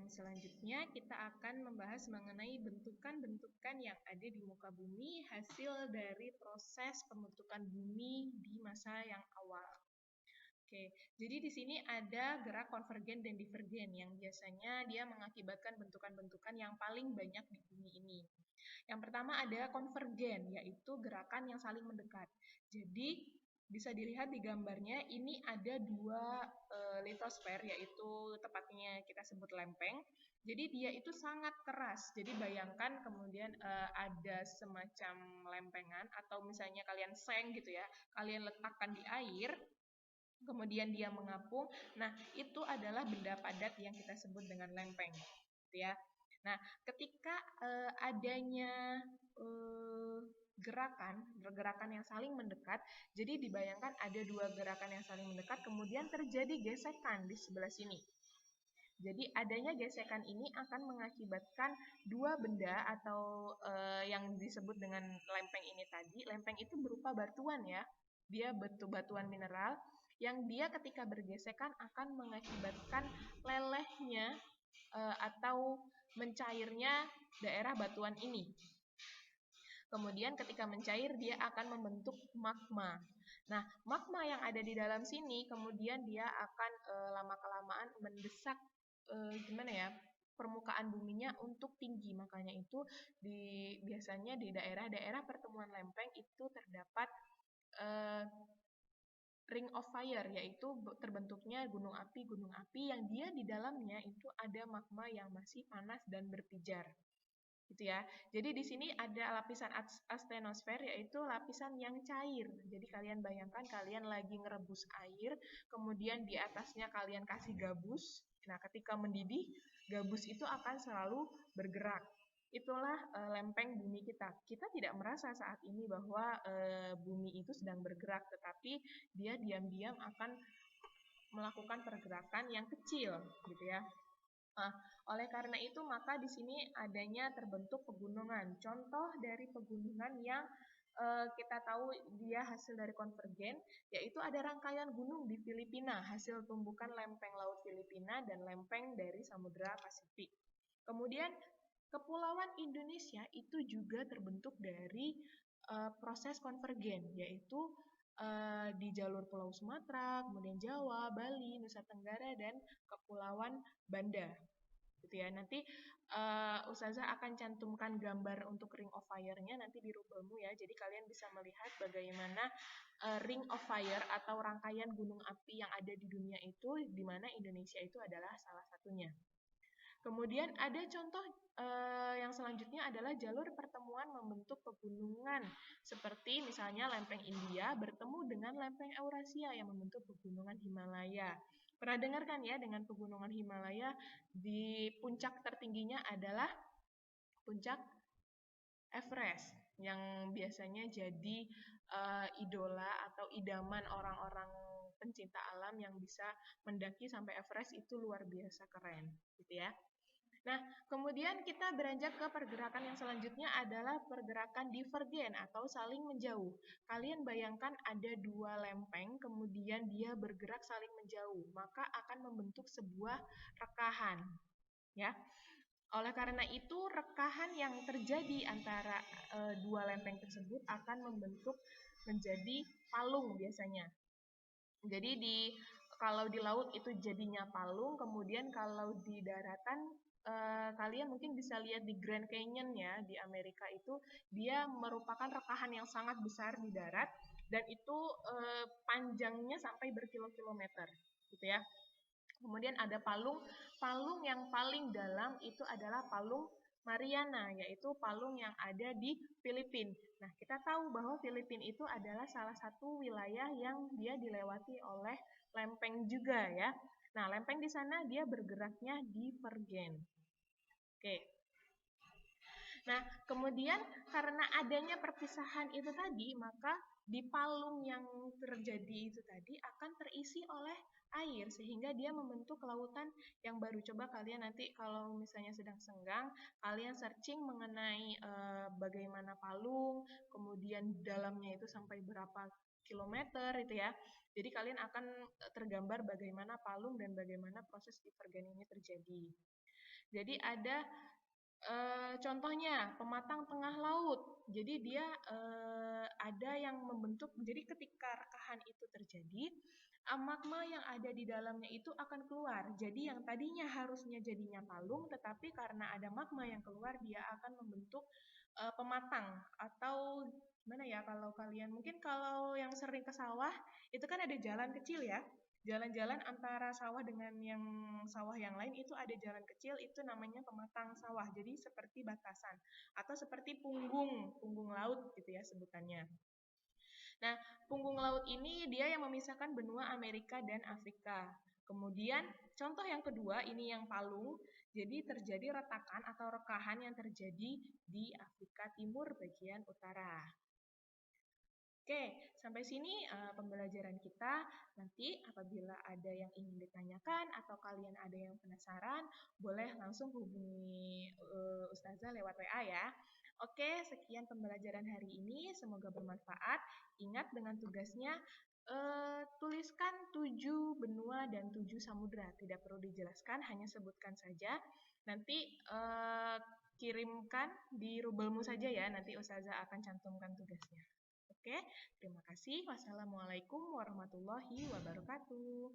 selanjutnya kita akan membahas mengenai bentukan-bentukan yang ada di muka bumi hasil dari proses pembentukan bumi di masa yang awal. Oke, jadi di sini ada gerak konvergen dan divergen yang biasanya dia mengakibatkan bentukan-bentukan yang paling banyak di bumi ini. Yang pertama ada konvergen, yaitu gerakan yang saling mendekat. Jadi bisa dilihat di gambarnya ini ada dua litosfer, yaitu tepatnya kita sebut lempeng. Jadi dia itu sangat keras. Jadi bayangkan kemudian ada semacam lempengan atau misalnya kalian seng gitu ya, kalian letakkan di air, kemudian dia mengapung. Nah, itu adalah benda padat yang kita sebut dengan lempeng, gitu ya. Nah, ketika adanya gerakan yang saling mendekat, jadi dibayangkan ada dua gerakan yang saling mendekat, kemudian terjadi gesekan di sebelah sini. Jadi adanya gesekan ini akan mengakibatkan dua benda atau yang disebut dengan lempeng ini tadi. Lempeng itu berupa batuan ya, dia batuan mineral yang dia ketika bergesekan akan mengakibatkan lelehnya atau mencairnya daerah batuan ini. Kemudian ketika mencair dia akan membentuk magma. Nah, magma yang ada di dalam sini kemudian dia akan lama-kelamaan mendesak permukaan buminya untuk tinggi. Makanya itu biasanya di daerah-daerah pertemuan lempeng itu terdapat ring of fire, yaitu terbentuknya gunung api yang dia di dalamnya itu ada magma yang masih panas dan berpijar. Gitu ya. Jadi di sini ada lapisan astenosfer, yaitu lapisan yang cair. Jadi kalian bayangkan kalian lagi ngerebus air, kemudian di atasnya kalian kasih gabus. Nah, ketika mendidih, gabus itu akan selalu bergerak. Itulah lempeng bumi kita. Kita tidak merasa saat ini bahwa bumi itu sedang bergerak, tetapi dia diam-diam akan melakukan pergerakan yang kecil, gitu ya. Nah, oleh karena itu maka di sini adanya terbentuk pegunungan. Contoh dari pegunungan yang kita tahu dia hasil dari konvergen, yaitu ada rangkaian gunung di Filipina, hasil tumbukan lempeng laut Filipina dan lempeng dari Samudra Pasifik. Kemudian Kepulauan Indonesia itu juga terbentuk dari proses konvergen, yaitu di jalur Pulau Sumatera, kemudian Jawa, Bali, Nusa Tenggara, dan Kepulauan Banda. Gitu ya. Nanti Ustazah akan cantumkan gambar untuk ring of fire-nya nanti di Rubelmu ya. Jadi kalian bisa melihat bagaimana ring of fire atau rangkaian gunung api yang ada di dunia itu, di mana Indonesia itu adalah salah satunya. Kemudian ada contoh yang selanjutnya adalah jalur pertemuan membentuk pegunungan, seperti misalnya lempeng India bertemu dengan lempeng Eurasia yang membentuk pegunungan Himalaya. Pernah dengar kan ya dengan pegunungan Himalaya, di puncak tertingginya adalah puncak Everest, yang biasanya jadi idola atau idaman orang-orang pencinta alam yang bisa mendaki sampai Everest itu luar biasa keren, gitu ya. Nah, kemudian kita beranjak ke pergerakan yang selanjutnya adalah pergerakan divergen atau saling menjauh. Kalian bayangkan ada dua lempeng, kemudian dia bergerak saling menjauh, maka akan membentuk sebuah rekahan. Ya. Oleh karena itu, rekahan yang terjadi antara dua lempeng tersebut akan membentuk menjadi palung biasanya. Jadi kalau di laut itu jadinya palung, kemudian kalau di daratan kalian mungkin bisa lihat di Grand Canyon ya, di Amerika itu dia merupakan rekahan yang sangat besar di darat dan itu panjangnya sampai berkilo-kilometer, gitu ya. Kemudian ada palung yang paling dalam itu adalah palung Mariana, yaitu palung yang ada di Filipina. Nah, kita tahu bahwa Filipina itu adalah salah satu wilayah yang dia dilewati oleh lempeng juga ya. Nah, lempeng di sana dia bergeraknya divergen. Oke. Nah, kemudian karena adanya perpisahan itu tadi, maka di palung yang terjadi itu tadi akan terisi oleh air sehingga dia membentuk lautan yang baru. Coba kalian nanti kalau misalnya sedang senggang, kalian searching mengenai bagaimana palung, kemudian dalamnya itu sampai berapa kilometer itu ya. Jadi kalian akan tergambar bagaimana palung dan bagaimana proses divergen ini terjadi. Jadi ada contohnya pematang tengah laut. Jadi dia ada yang membentuk. Jadi ketika rekahan itu terjadi, magma yang ada di dalamnya itu akan keluar. Jadi yang tadinya harusnya jadinya palung, tetapi karena ada magma yang keluar, dia akan membentuk pematang atau gimana ya kalau kalian mungkin kalau yang sering ke sawah itu kan ada jalan kecil ya. Jalan-jalan antara sawah dengan yang sawah yang lain itu ada jalan kecil, itu namanya pematang sawah. Jadi seperti batasan atau seperti punggung laut gitu ya sebutannya. Nah, punggung laut ini dia yang memisahkan benua Amerika dan Afrika. Kemudian contoh yang kedua ini yang palung. Jadi terjadi retakan atau rekahan yang terjadi di Afrika Timur bagian utara. Oke, sampai sini pembelajaran kita. Nanti apabila ada yang ingin ditanyakan atau kalian ada yang penasaran, boleh langsung hubungi Ustazah lewat WA ya. Oke, sekian pembelajaran hari ini. Semoga bermanfaat. Ingat dengan tugasnya, tuliskan 7 benua dan 7 samudra. Tidak perlu dijelaskan, hanya sebutkan saja. Nanti kirimkan di rubelmu saja ya. Nanti Ustazah akan cantumkan tugasnya. Oke, terima kasih. Wassalamualaikum warahmatullahi wabarakatuh.